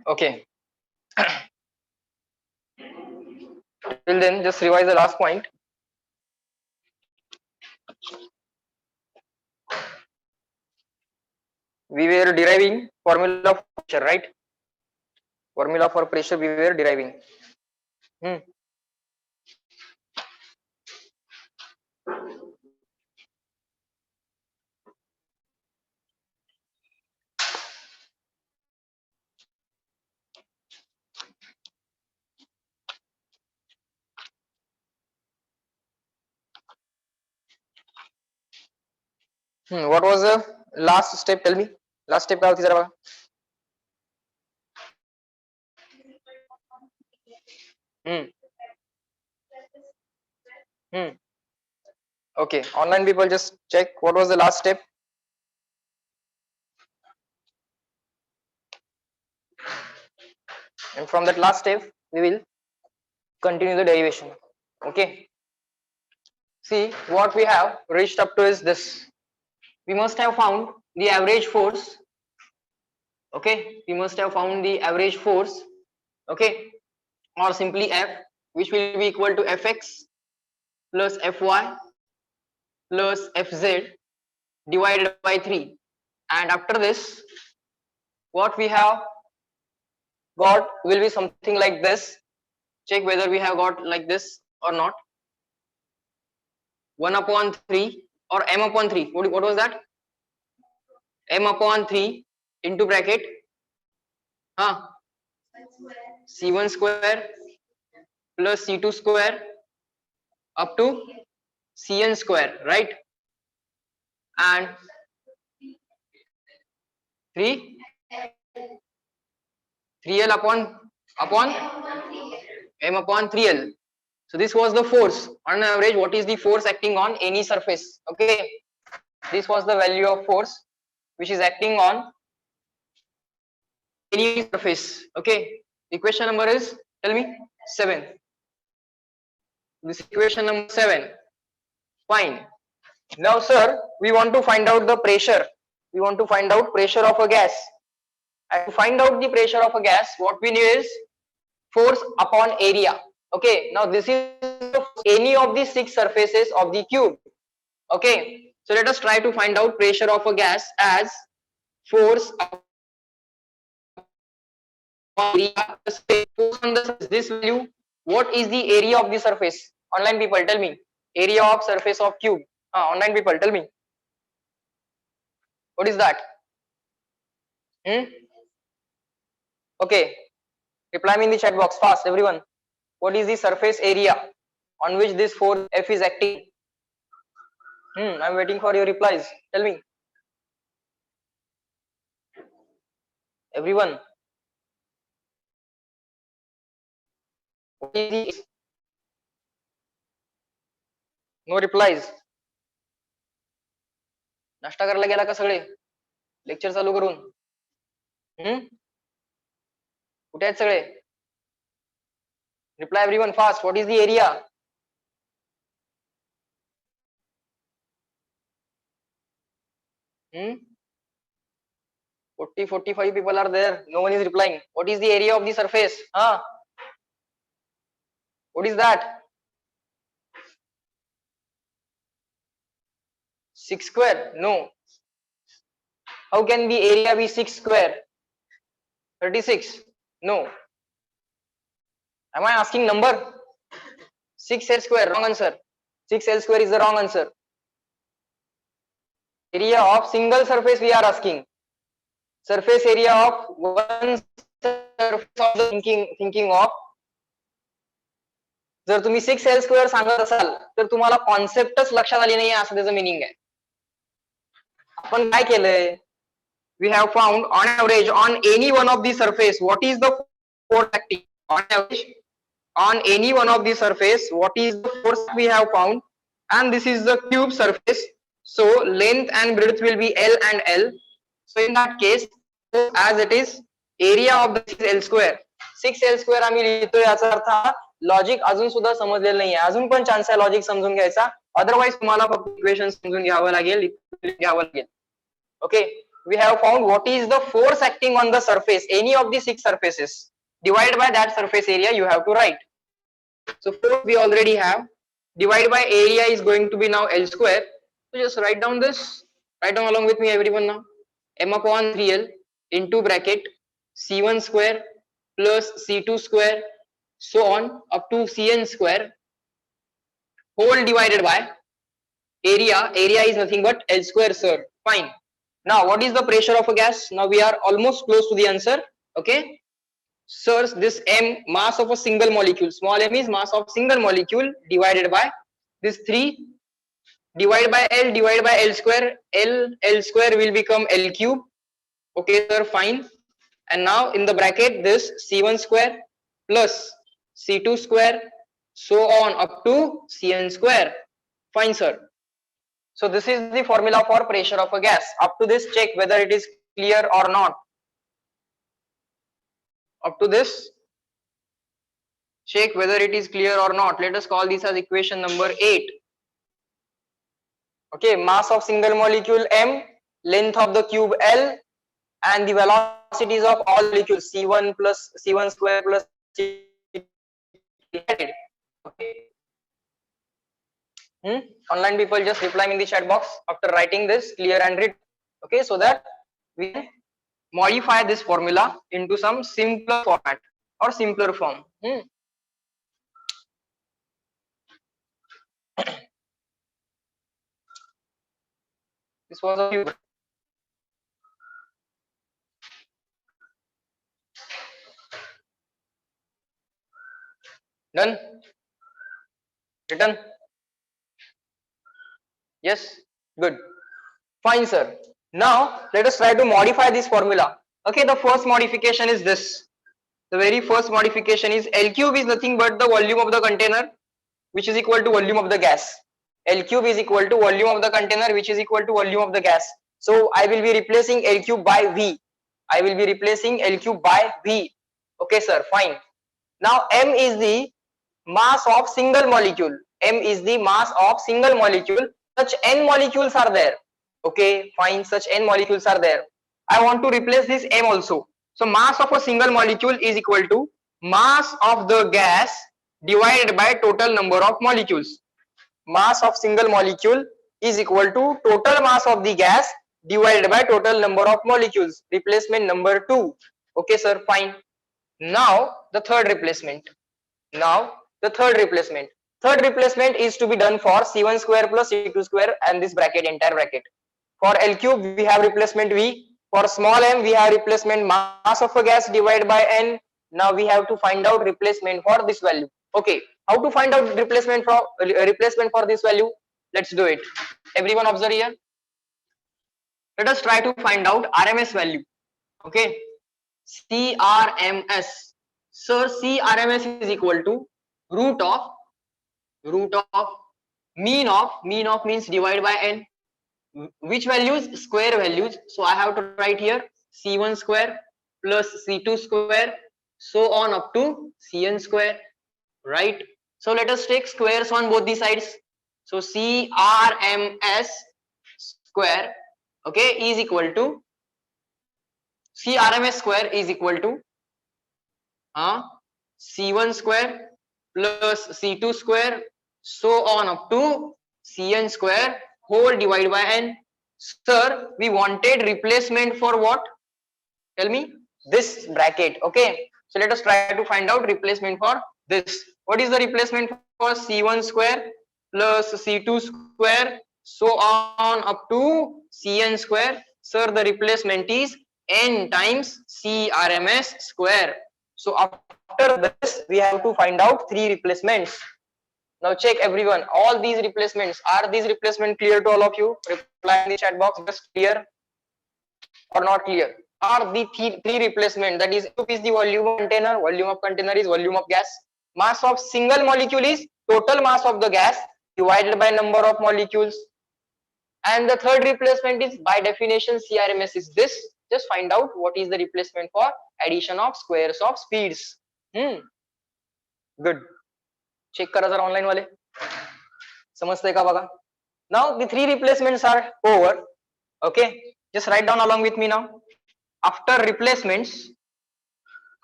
Okay. Till then, just revise the last point. We were deriving formula for pressure, right? Formula for pressure we were deriving. What was the last step? Tell me. Last step क्या होती जरा? Okay. Online people just check what was the last step. And from that last step, we will continue the derivation. Okay. See, what we have reached up to is this. We must have found the average force. Okay. We must have found the average force. Okay. Or simply F, which will be equal to Fx plus Fy plus Fz divided by 3. And after this, what we have got will be something like this. Check whether we have got like this or not. 1/3 or m/3. What was that? m/3 into bracket c1 square plus c2 square up to cn square, right? And 3l upon m/3l. So this was the force on an average. What is the force acting on any surface? Okay, this was the value of force which is acting on any surface. Okay, equation number is, tell me, 7. This equation number 7. Fine. Now sir, we want to find out the pressure. We want to find out pressure of a gas. And to find out the pressure of a gas, what we need is force upon area. Okay, now this is any of the 6 surfaces of the cube. Okay, so let us try to find out pressure of a gas as force upon area. Force on the this value. What is the area of the surface? Online people, tell me. Area of surface of cube. Online people, tell me. What is that? Okay, reply me in the chat box fast, everyone. What is the surface area on which this force F is acting? I'm waiting for your replies. Tell me. Everyone. What is the... No replies. नाश्ता करायला गेला का सगळे? Lecture चालू करून? कुठे आहेत सगळे? Reply everyone fast. What is the area? 45 people are there. No one is replying. What is the area of the surface? What is that? 6 square? No. How can the area be 6 square? 36? No. Am I asking number? 6l square, wrong answer. 6l square is the wrong answer. Area of single surface we are asking. Surface area of one surface of the thinking of. जर तुम्ही 6l square सांगत असाल तर तुम्हाला कॉन्सेप्टच लक्षात आली नाहीये असं त्याचं मीनिंग आहे. आपण काय केलंय? We have found on average on any one of the surface what is the force acting on average on any one of the surface what is the force we have found, and this is the cube surface, so length and breadth will be L and L. So in that case, as it is, area of the 6l square. 6l square आम्ही लिहितो याचा अर्थ logic अजून सुद्धा समजलेलं नाहीये. अजून पण chance आहे logic समजून घ्यायचा. अदरवाइज तुम्हाला फक्त इक्वेशन समजून घ्यावं लागेल. Okay, we have found what is the force acting on the surface, any of the 6 surfaces. Divided by that surface area you have to write. So force we already have. Divided by area is going to be now L square. So just write down this. Write down along with me everyone now. M upon 3L into bracket C1 square plus C2 square so on up to Cn square whole divided by area. Area is nothing but L square, sir. Fine. Now what is the pressure of a gas? Now we are almost close to the answer. Okay. Sirs, this M, mass of a single molecule, small m is mass of single molecule divided by this 3 divided by L square. L square will become L cube. Okay sir, fine. And now in the bracket this C1 square plus C2 square so on up to Cn square. Fine sir. So this is the formula for pressure of a gas. Up to this check whether it is clear or not. Up to this check whether it is clear or not. Let us call this as equation number 8. Okay, mass of single molecule M, length of the cube L, and the velocities of all molecules C1 plus C1 square plus C2. Okay. Online people just reply in the chat box after writing this clear and read. Okay, so that we can modify this formula into some simpler format or simpler form. This was a few. Done? Written? Yes? Good. Fine, sir. Now, let us try to modify this formula. Okay, the first modification is this. The very first modification is L cube is nothing but the volume of the container, which is equal to volume of the gas. L cube is equal to volume of the container, which is equal to volume of the gas. So, I will be replacing L cube by V. I will be replacing L cube by V. Okay, sir. Fine. Now, M is the mass of single molecule. M is the mass of single molecule. Such n molecules are there. Okay, fine. Such n molecules are there. I want to replace this M also. So mass of a single molecule is equal to mass of the gas divided by total number of molecules. Mass of single molecule is equal to total mass of the gas divided by total number of molecules. Replacement number 2. Okay, sir. Fine. Now the third replacement. Now the third replacement. Third replacement is to be done for C1 square plus C2 square and this bracket, entire bracket. For L cube we have replacement V. For small m we have replacement mass of a gas divided by N. Now we have to find out replacement for this value. Okay, how to find out replacement for this value? Let's do it. Everyone observe here. Let us try to find out RMS value. Okay, CRMS. So CRMS is equal to root of mean of means divided by N. Which values? Square values. So I have to write here C1 square plus C2 square so on up to Cn square, right? So let us take squares on both the sides. So CRMS square, okay, is equal to CRMS square is equal to C1 square plus C2 square so on up to Cn square whole divided by N. Sir, we wanted replacement for what? Tell me. This bracket. Okay. So let us try to find out replacement for this. What is the replacement for C1 square plus C2 square so on up to Cn square? Sir, the replacement is N times CRMS square. So after this, we have to find out 3 replacements. Now check everyone, all these replacements, are these replacements clear to all of you? Reply in the chat box, just clear or not clear. Are the three replacement, that is the volume of container, volume of container is volume of gas, mass of single molecule is total mass of the gas divided by number of molecules, and the third replacement is by definition CRMS is this. Just find out what is the replacement for addition of squares of speeds. Good. Check करा जरा online वाले समझते का बघा. Now the 3 replacements are over. Okay, Just write down along with me now. After replacements,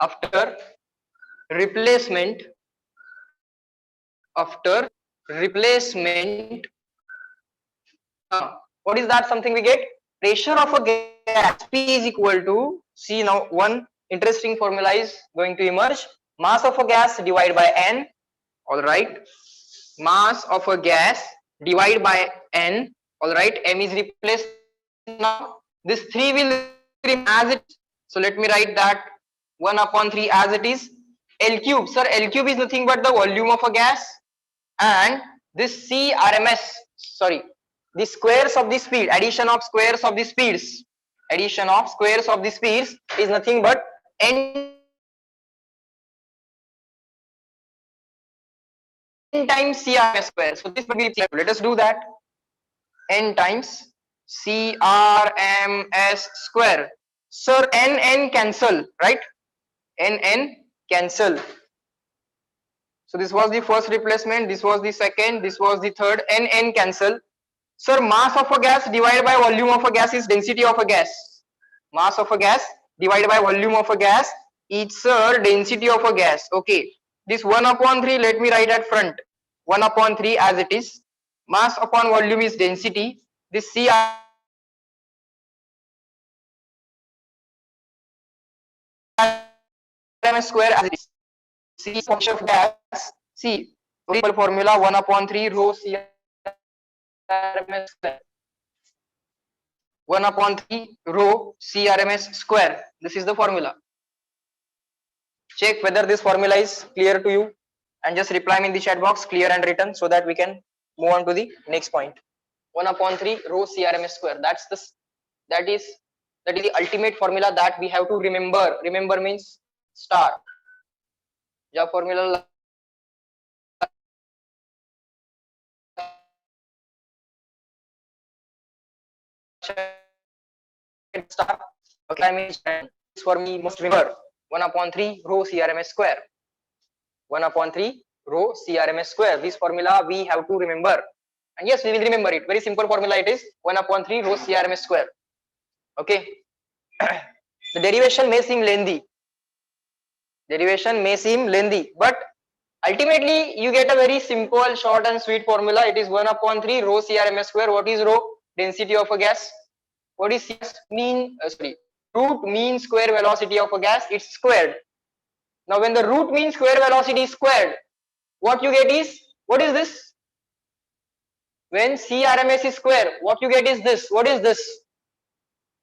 after replacement, after replacement, what is that something we get? Pressure of a gas P is equal to, see now one interesting formula is going to emerge. Mass of a gas divided by N, alright. Mass of a gas divided by N, alright. M is replaced now. This 3 will remain as it is. So let me write that 1 upon 3 as it is. L cube, sir, L cube is nothing but the volume of a gas, and this C RMS, sorry, the squares of the speed, addition of squares of the speeds, addition of squares of the speeds is nothing but N times C RMS square. So this will be, let us do that. N times C RMS square. Sir, N cancel, right? N cancel. So this was the first replacement, this was the second, this was the third. N cancel. Sir, mass of a gas divided by volume of a gas is density of a gas. Mass of a gas divided by volume of a gas is, sir, density of a gas. Okay. This 1 upon 3, let me write at front. 1 upon 3 as it is. Mass upon volume is density. This C RMS square as it is. C function of gas. C formula 1 upon 3 rho C RMS square. 1 upon 3 rho C RMS square. This is the formula. Check whether this formula is clear to you and just reply me in the chat box clear and written, so that we can move on to the next point. 1 upon 3 rho C RMS square. That is the ultimate formula that we have to remember. Remember means star. Ja formula star. Okay, I mean for me must remember 1 upon 3 rho C RMS square. 1 upon 3 rho C RMS square. This formula we have to remember. And yes, we will remember it. Very simple formula it is. 1 upon 3 rho C RMS square. Okay. The derivation may seem lengthy. Derivation may seem lengthy, but ultimately you get a very simple, short and sweet formula. It is 1 upon 3 rho C RMS square. What is rho? Density of a gas. What is root mean square velocity of a gas? It's squared. Now when the root mean square velocity is squared, what you get is, what is this? When C RMS is square, what you get is this. What is this?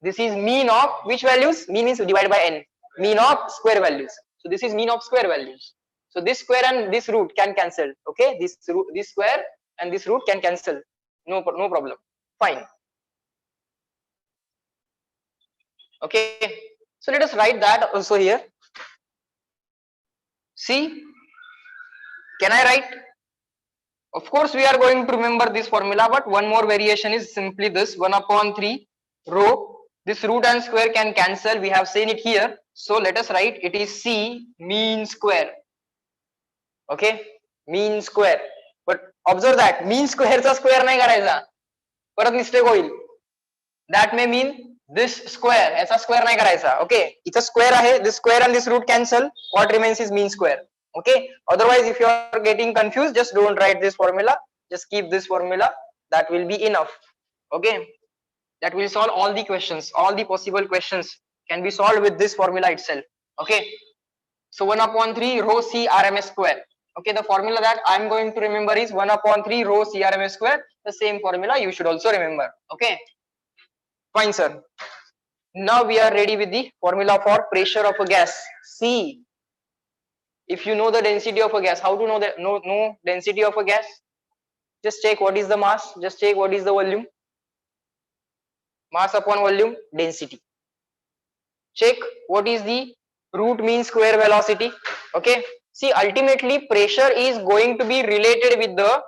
This is mean of which values? Mean is divided by N. Mean of square values. So this is mean of square values. So this square and this root can cancel. Okay, this square and this root can cancel. No problem. Fine. Okay. So let us write that also here. See, can I write? Of course, we are going to remember this formula, but one more variation is simply this 1 upon 3 rho. This root and square can cancel. We have seen it here. So let us write it is C mean square. Okay, mean square. But observe that mean square चा square नाही करायचा, परत mistake होईल. That may mean this square, याचा square नाही करायचा. Okay, इथं square आहे, this square and this root cancel. What remains is mean square. Okay, otherwise if you are getting confused, just don't write this formula. Just keep this formula. That will be enough. Okay, that will solve all the questions. All the possible questions can be solved with this formula itself. Okay, so 1 upon 3 rho C RMS square. Okay, the formula that I am going to remember is 1 upon 3 rho C RMS square. The same formula you should also remember. Okay, fine, sir. Now we are ready with the formula for pressure of a gas. C. If you know the density of a gas, how to know the know density of a gas? Just check what is the mass. Just check what is the volume. Mass upon volume, density. Check what is the root mean square velocity. Okay. See, ultimately pressure is going to be related with the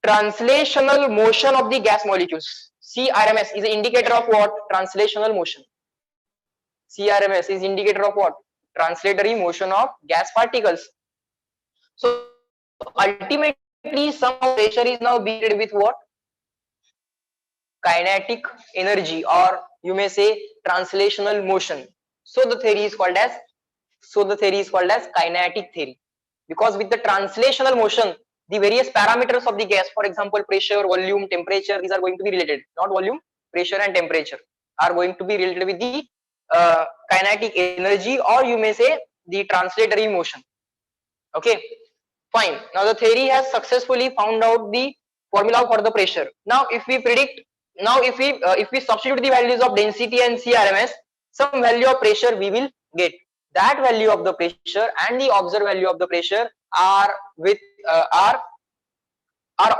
translational motion of the gas molecules. CRMS is an indicator of what? Translational motion. CRMS is indicator of what? Translatory motion of gas particles. So ultimately some pressure is now being with what? kinetic energy, or you may say translational motion. So the theory is called as kinetic theory, because with the translational motion, the various parameters of the gas, for example pressure, volume, temperature, these are going to be related. Not volume, pressure and temperature are going to be related with the kinetic energy, or you may say the translatory motion. Okay, fine. Now the theory has successfully found out the formula for the pressure. Now if we predict, now if we substitute the values of density and CRMS, some value of pressure we will get. That value of the pressure and the observed value of the pressure are with are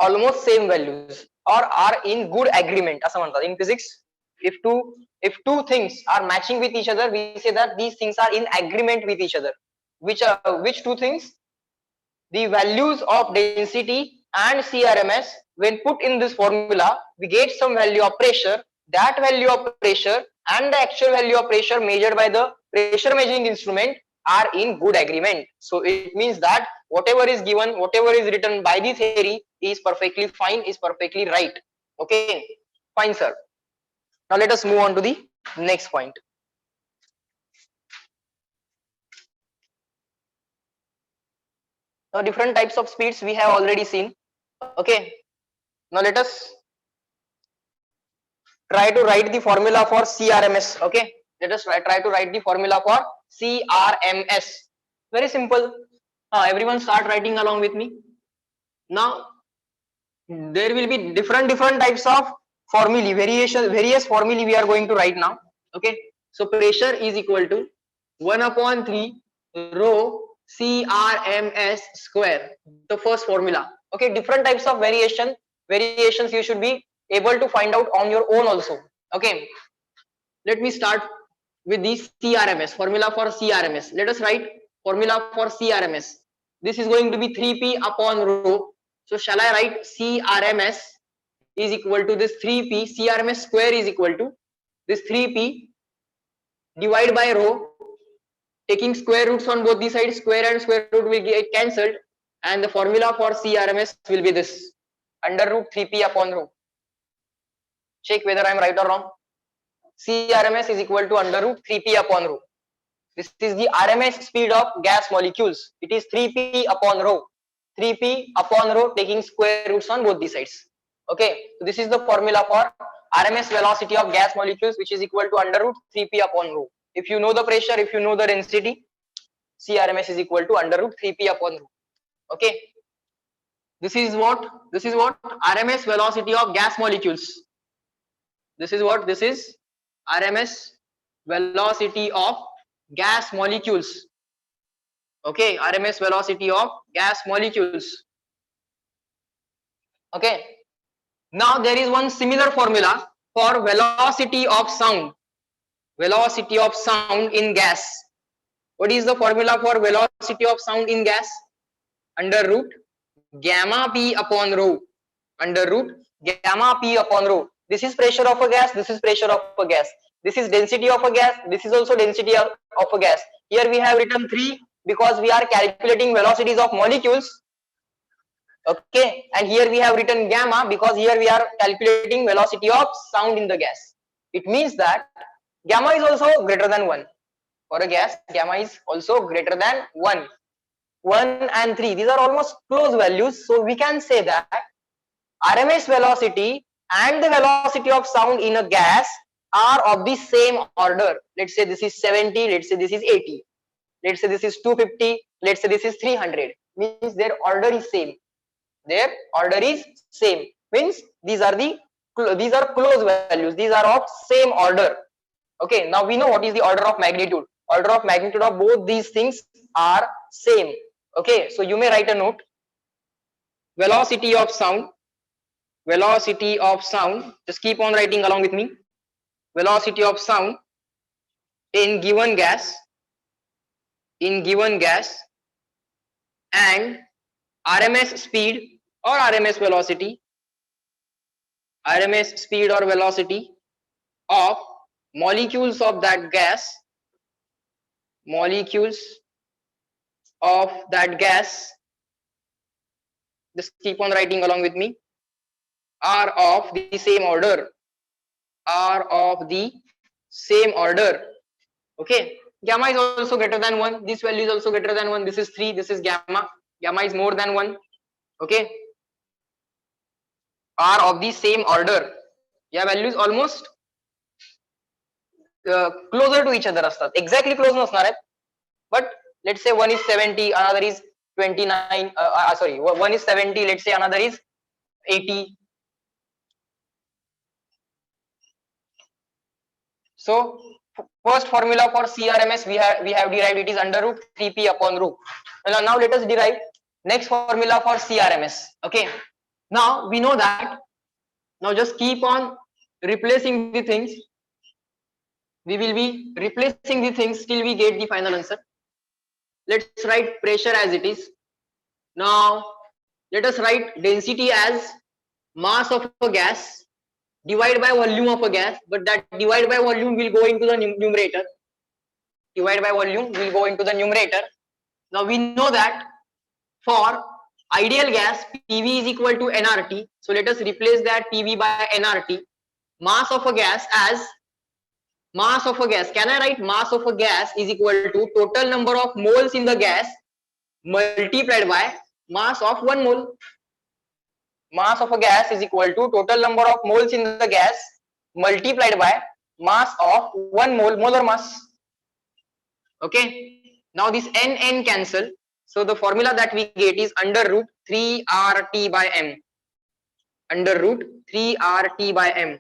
almost same values, or are in good agreement. असं म्हणतात in physics. If two things are matching with each other, we say that these things are in agreement with each other. Which two things? The values of density and CRMS, when put in this formula, we get some value of pressure. That value of pressure and the actual value of pressure measured by the pressure measuring instrument are in good agreement. So it means that whatever is given, whatever is written by the theory is perfectly fine, is perfectly right. Okay, fine sir. Now let us move on to the next point. Now different types of speeds we have already seen. Okay, now let us try to write the formula for CRMS. Okay, let us try to write the formula for CRMS. Very simple. Everyone start writing along with me. Now there will be different types of formulae, various formulae we are going to write now. Okay, so pressure is equal to 1/3 rho CRMS square, the first formula. Okay, different types of variations you should be able to find out on your own also. Okay, let me start with the CRMS formula for CRMS. Let us write formula for CRMS. This is going to be 3p upon rho. So shall I write CRMS is equal to this 3p, CRMS square is equal to this 3p divided by rho, taking square roots on both the sides, square and square root will get cancelled, and the formula for CRMS will be this under root 3p upon rho. Check whether I am right or wrong. CRMS is equal to under root 3p upon rho. This is the RMS speed of gas molecules. It is 3p upon rho. 3p upon rho taking square roots on both the sides. Okay, so this is the formula for RMS velocity of gas molecules, which is equal to under root 3p upon rho. If you know the pressure, if you know the density, CRMS is equal to under root 3p upon rho. Okay, this is what RMS velocity of gas molecules. This is what this is RMS velocity of gas molecules. Okay, RMS velocity of gas molecules. Okay, now there is one similar formula for velocity of sound. Velocity of sound in gas. What is the formula for velocity of sound in gas? Under root gamma p upon rho. Under root gamma p upon rho. This is pressure of a gas, this is pressure of a gas. This is density of a gas, this is also density of a gas. Here we have written 3 because we are calculating velocities of molecules. Okay, and here we have written gamma because here we are calculating velocity of sound in the gas. It means that gamma is also greater than 1. For a gas, gamma is also greater than 1. 1 and 3, these are almost close values. So we can say that RMS velocity and the velocity of sound in a gas are of the same order. Let's say this is 70, let's say this is 80, let's say this is 250, let's say this is 300. Means their order is same. Their order is same. Means these are close values. These are of same order. Okay, now we know what is the order of magnitude. Order of magnitude of both these things are same. Okay, so you may write a note. Velocity of sound. Velocity of sound. Just keep on writing along with me. Velocity of sound in given gas. In given gas, and RMS speed or RMS velocity. RMS speed or velocity of molecules of that gas. Molecules of that gas, just keep on writing along with me, are of the same order. are of the same order. Okay, gamma is also greater than 1. This value is also greater than 1. This is 3. This is gamma. Gamma is more than 1. Okay, are of the same order. या values almost closer to each other असतात. Exactly close नसणार आहेत. But let's say one is 70, another is 29. Sorry, one is 70. Let's say another is 80. So first formula for CRMS we have derived, it is under root 3p upon root. Now let us derive next formula for CRMS. Okay, now we know that. Now just keep on replacing the things. We will be replacing the things till we get the final answer. Let's write pressure as it is. Now let us write density as mass of a gas divided by volume of a gas, but that divided by volume will go into the numerator. Divided by volume will go into the numerator. Now we know that for ideal gas, PV is equal to nRT. So let us replace that PV by nRT. Mass of a gas as mass of a gas. Can I write mass of a gas is equal to total number of moles in the gas multiplied by mass of 1 mole. Mass of a gas is equal to total number of moles in the gas multiplied by mass of 1 mole, molar mass. Okay, now this n cancel, so the formula that we get is under root 3RT by m. Under root 3RT by m.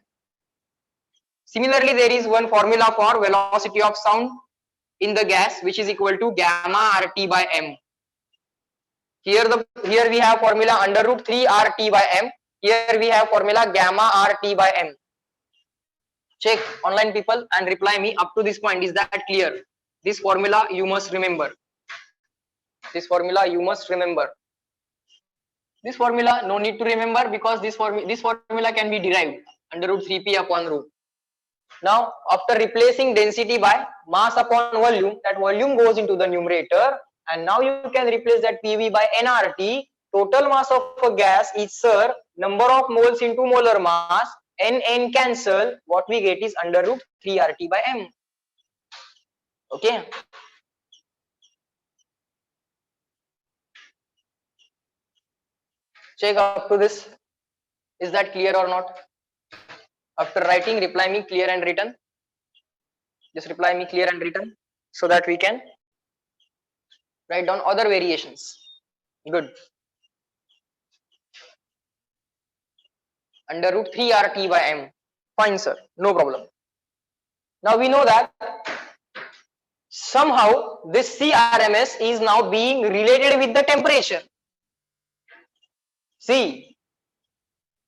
Similarly, there is one formula for velocity of sound in the gas, which is equal to gamma RT by m. Here we have formula under root 3RT by m. Here we have formula gamma RT by m. Check online people and reply me up to this point. Is that clear? This formula you must remember. This formula you must remember. This formula no need to remember because this formula can be derived under root 3p upon root. Now after replacing density by mass upon volume, that volume goes into the numerator, and now you can replace that PV by nRT. Total mass of a gas is sir number of moles into molar mass. N cancel. What we get is under root 3RT by m. Okay. Check up to this. Is that clear or not? After writing, reply me clear and written. Just reply me clear and written so that we can write down other variations. Good. Under root 3RT by m. Fine, sir. No problem. Now we know that somehow this CRMS is now being related with the temperature. See,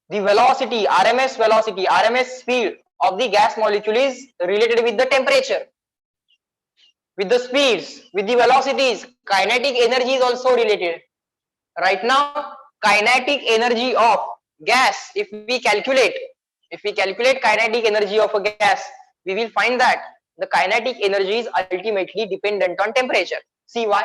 the velocity, RMS speed of the gas molecule is related with the temperature, with the speeds, with the velocities. Kinetic energy is also related. Right now, kinetic energy of gas, if we calculate kinetic energy of a gas, we will find that the kinetic energy is ultimately dependent on temperature. See why?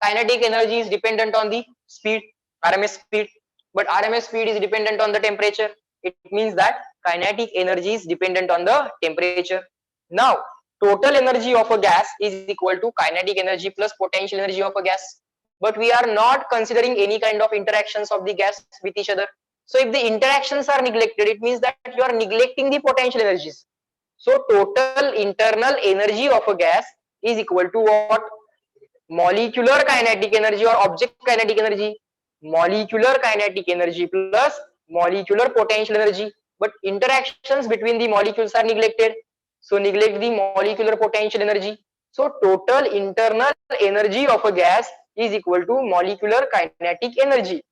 Kinetic energy is dependent on the speed, RMS speed, but RMS speed is dependent on the temperature. It means that kinetic energy is dependent on the temperature. Now, total energy of a gas is equal to kinetic energy plus potential energy of a gas. But we are not considering any kind of interactions of the gas with each other. So if the interactions are neglected, it means that you are neglecting the potential energies. So total internal energy of a gas is equal to what? Molecular kinetic energy or object kinetic energy. Molecular kinetic energy plus molecular potential energy. But interactions between the molecules are neglected. So neglect the molecular potential energy. So total internal energy of a gas is equal to molecular kinetic energy.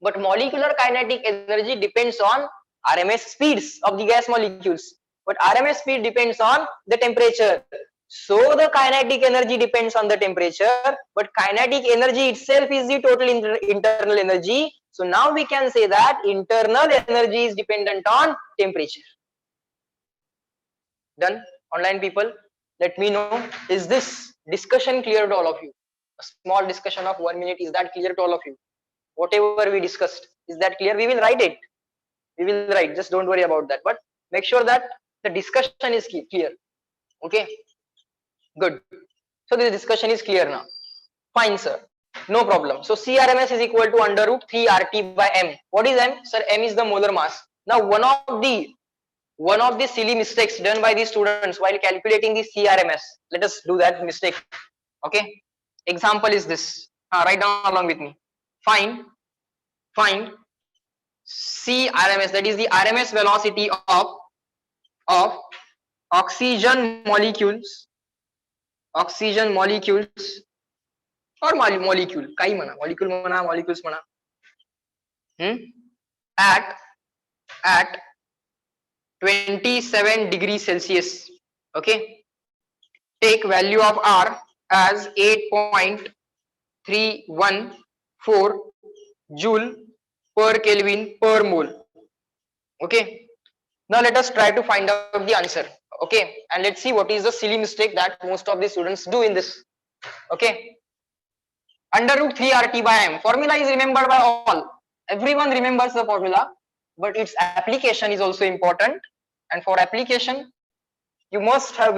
But molecular kinetic energy depends on RMS speeds of the gas molecules. But RMS speed depends on the temperature. So the kinetic energy depends on the temperature, but kinetic energy itself is the total internal energy. So now we can say that internal energy is dependent on temperature. Done? Online people, let me know, is this discussion clear to all of you? A small discussion of 1 minute, is that clear to all of you? Whatever we discussed, is that clear? We will write it. We will write, just don't worry about that. But Make sure that the discussion is clear. Okay, good. So this discussion is clear now. Fine, sir. No problem. So CRMS is equal to under root 3 RT by M. What is M? Sir, M is the molar mass. Now one of the silly mistakes done by the students while calculating the CRMS. Let us do that mistake. Okay. Example is this. Write down along with me. Find CRMS, that is the RMS velocity of oxygen molecules or molecule काही म्हणा, molecule म्हणा, molecules म्हणा, at 27 degrees Celsius. Okay, take value of R as 8.314 joule per Kelvin per mole. Okay, now let us try to find out the answer. Okay, and let's see what is the silly mistake that most of the students do in this. Okay, under root 3 RT by M, formula is remembered by all, everyone remembers the formula, but its application is also important, and for application you must have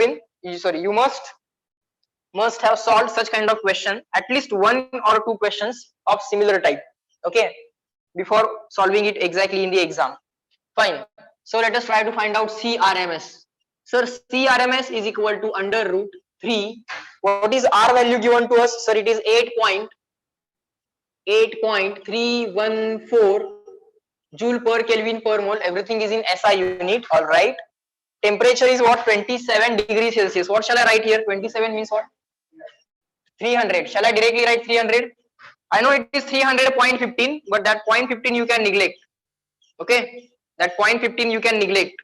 solved such kind of question, at least 1 or 2 questions of similar type, okay, before solving it exactly in the exam. Fine, so let us try to find out CRMS. Sir, CRMS is equal to under root 3. What is R value given to us? Sir, it is 8.314 joule per Kelvin per mole. Everything is in SI unit. All right. Temperature is what? 27 degrees Celsius. What shall I write here? 27 means what? 300. Shall I directly write 300? I know it is 300.15, but that 0.15 you can neglect. Okay, that 0.15 you can neglect,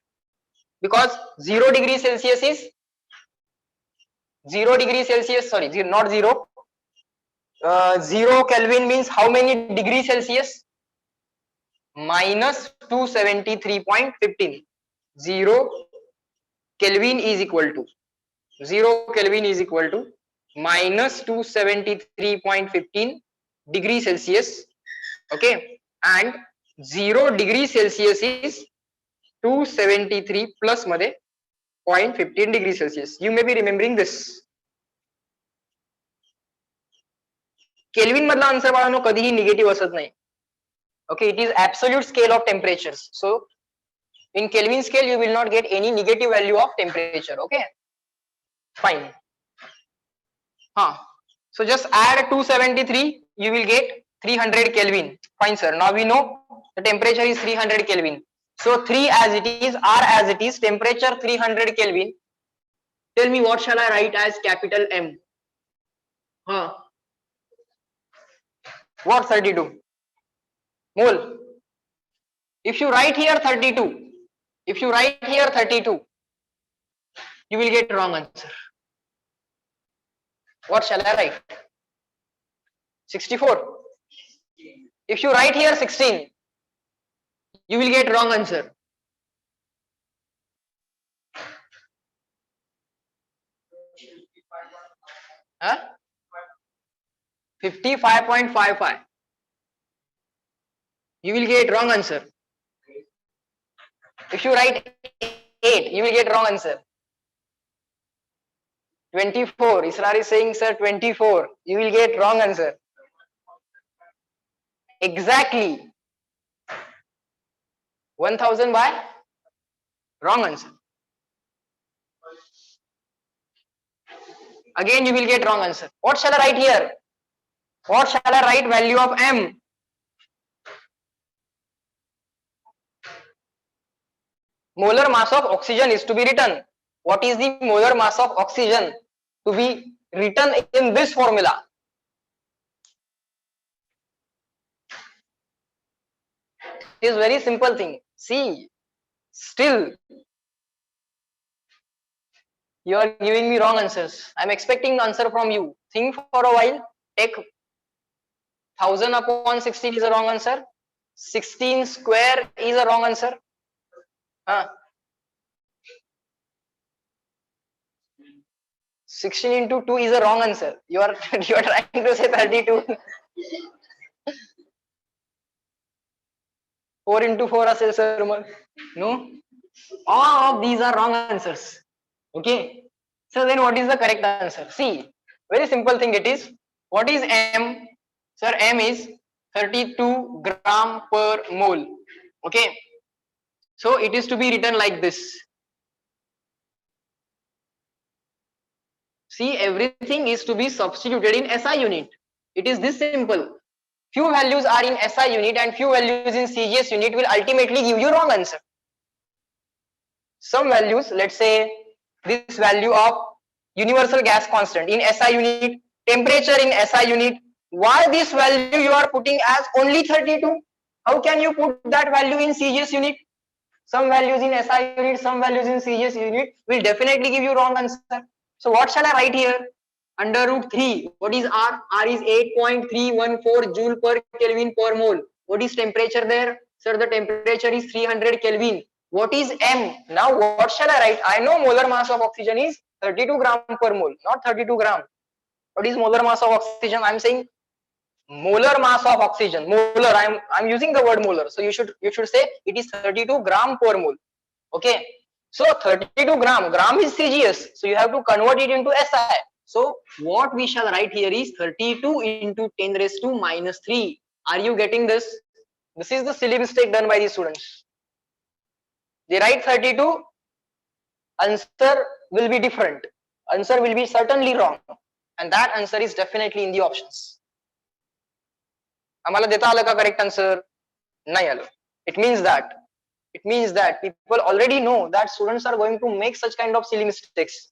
because 0 degrees Celsius is 0 degrees Celsius, sorry, not 0. 0 Kelvin means how many degrees Celsius? Minus 273.15. 0 Kelvin is equal to minus 273.15 degrees Celsius. Okay, and 0 degrees Celsius is 273 plus मध्ये 0.15 degrees Celsius. You may be remembering this. Kelvin मधला answer बाळांनो कधीही negative असत नाही. Okay, it is absolute scale of temperatures. So in Kelvin scale you will not get any negative value of temperature. Okay, fine. So just add 273, you will get 300 Kelvin. Fine, sir. Now we know the temperature is 300 Kelvin. So 3 as it is, R as it is, temperature 300 Kelvin. Tell me what shall I write as capital M? What? 32 mole. If you write here 32, you will get wrong answer. What shall I write? 64. If you write here 16, you will get wrong answer. Huh? 55.55. You will get wrong answer. If you write 8, you will get wrong answer. 24. Israr is saying, sir, 24. You will get wrong answer. Exactly. 1000 by wrong answer. Again, you will get wrong answer. What shall I write here? What shall I write value of M? Molar mass of oxygen is to be written. What is the molar mass of oxygen to be written in this formula? It is very simple thing. See, still you are giving me wrong answers. I am expecting the answer from you. Think for a while. Take 1000 upon 16 is a wrong answer. 16 square is a wrong answer. 16 into 2 is a wrong answer. You are trying to say 32. 4 into 4 असेल sir mug. No. All of these are wrong answers. Okay. So then what is the correct answer? See, very simple thing it is. What is M? Sir, M is 32 gram per mole. Okay. So it is to be written like this. See, everything is to be substituted in SI unit. It is this simple. Few values are in SI unit and few values in CGS unit will ultimately give you wrong answer. Some values, let's say this value of universal gas constant in SI unit, temperature in SI unit, why this value you are putting as only 32? How can you put that value in CGS unit? Some values in SI unit, some values in CGS unit will definitely give you wrong answer. So what shall I write here? Under root 3, what is R? R is 8.314 joule per Kelvin per mole. What is temperature there? Sir, the temperature is 300 Kelvin. What is M? Now what shall I write? I know molar mass of oxygen is 32 gram per mole, not 32 gram. What is molar mass of oxygen? I am saying molar mass of oxygen. Molar. I'm using the word molar. So you should say it is 32 gram per mole. Okay. So 32 gram is CGS. So you have to convert it into SI. So what we shall write here is 32 into 10 raised to minus 3. Are you getting this? This is the silly mistake done by the students. They write 32, answer will be different. Answer will be certainly wrong. And that answer is definitely in the options. आम्हाला देता आलं का correct answer? नाही आलं. It means that people already know that students are going to make such kind of silly mistakes.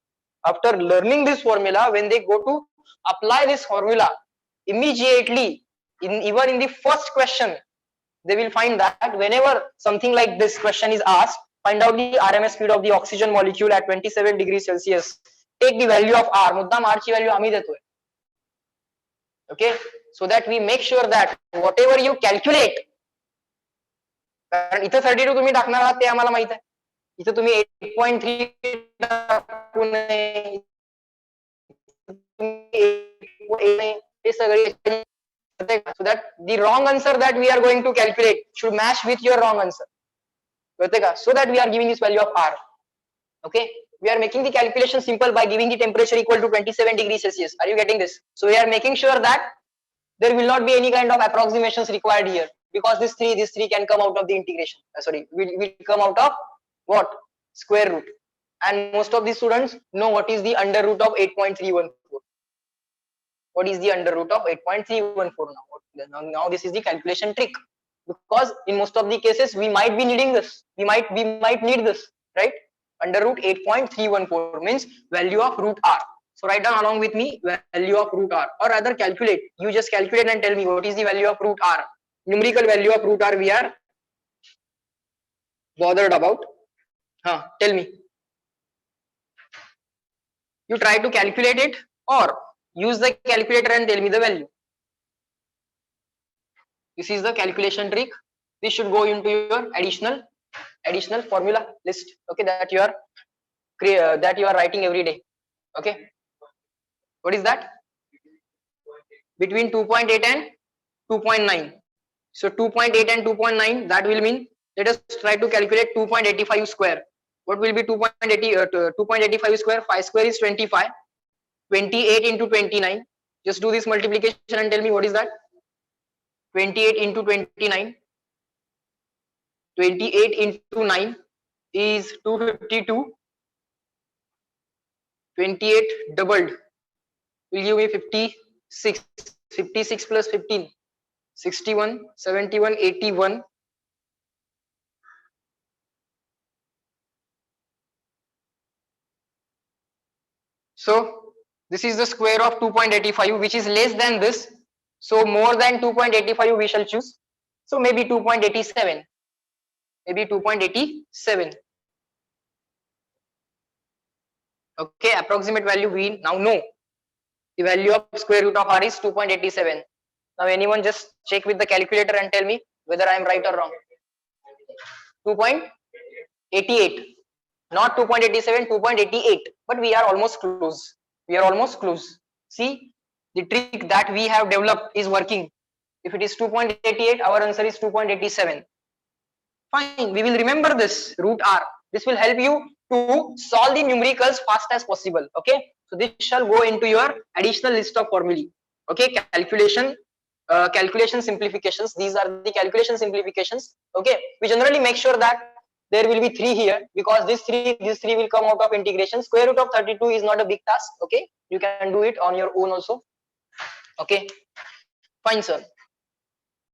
After learning this formula, when they go to apply this formula, immediately, even in the first question, they will find that whenever something like this question is asked, find out the RMS speed of the oxygen molecule at 27 degrees Celsius. Take the value of R. मुद्दाम R ची value आम्ही देतोय. Okay, so that we make sure that whatever you calculate, कारण इथं 32 तुम्ही टाकणार आहात ते आम्हाला माहित आहे. इथं तुम्ही 8.3 टाकू नये, हे सगळे so that the wrong answer that we are going to calculate should match with your wrong answer. So that we are giving this value of R. Okay, we are making the calculation simple by giving the temperature equal to 27 degrees Celsius. Are you getting this? So we are making sure that there will not be any kind of approximations required here, because this 3 can come out of the integration. Will come out of what? Square root. And most of the students know what is the under root of 8.314. What is the under root of 8.314 now? Now this is the calculation trick, because in most of the cases we might be needing this. We might need this, right? Under root 8.314 means value of root R. So write down along with me value of root R, or rather calculate. You just calculate and tell me what is the value of root R. Numerical value of root R we are bothered about. Tell me. You try to calculate it or use the calculator and tell me the value. This is the calculation trick. This should go into your additional formula list. Okay, that you are writing every day. Okay. What is that? Between 2.8 and 2.9. So 2.8 and 2.9, that will mean, let us try to calculate 2.85 square. What will be 2.85 square? 5 square is 25. 28 into 29. Just do this multiplication and tell me what is that? 28 into 29. 28 into 9 is 252. 28 doubled will give me 56. 56 plus 15. 61, 71, 81. So this is the square of 2.85, which is less than this. So more than 2.85 we shall choose. So maybe 2.87. Maybe 2.87. Okay, approximate value we now know. The value of square root of R is 2.87. Now anyone just check with the calculator and tell me whether I am right or wrong. 2.88. Not 2.87, 2.88. But we are almost close. We are almost close. See, the trick that we have developed is working. If it is 2.88, our answer is 2.87. Fine, we will remember this root R. This will help you to solve the numericals fast as possible. Okay, so this shall go into your additional list of formulae. Okay, calculation simplifications. These are the calculation simplifications. Okay, we generally make sure that there will be 3 here, because these three will come out of integration. Square root of 32 is not a big task. Okay, you can do it on your own also. Okay, fine sir.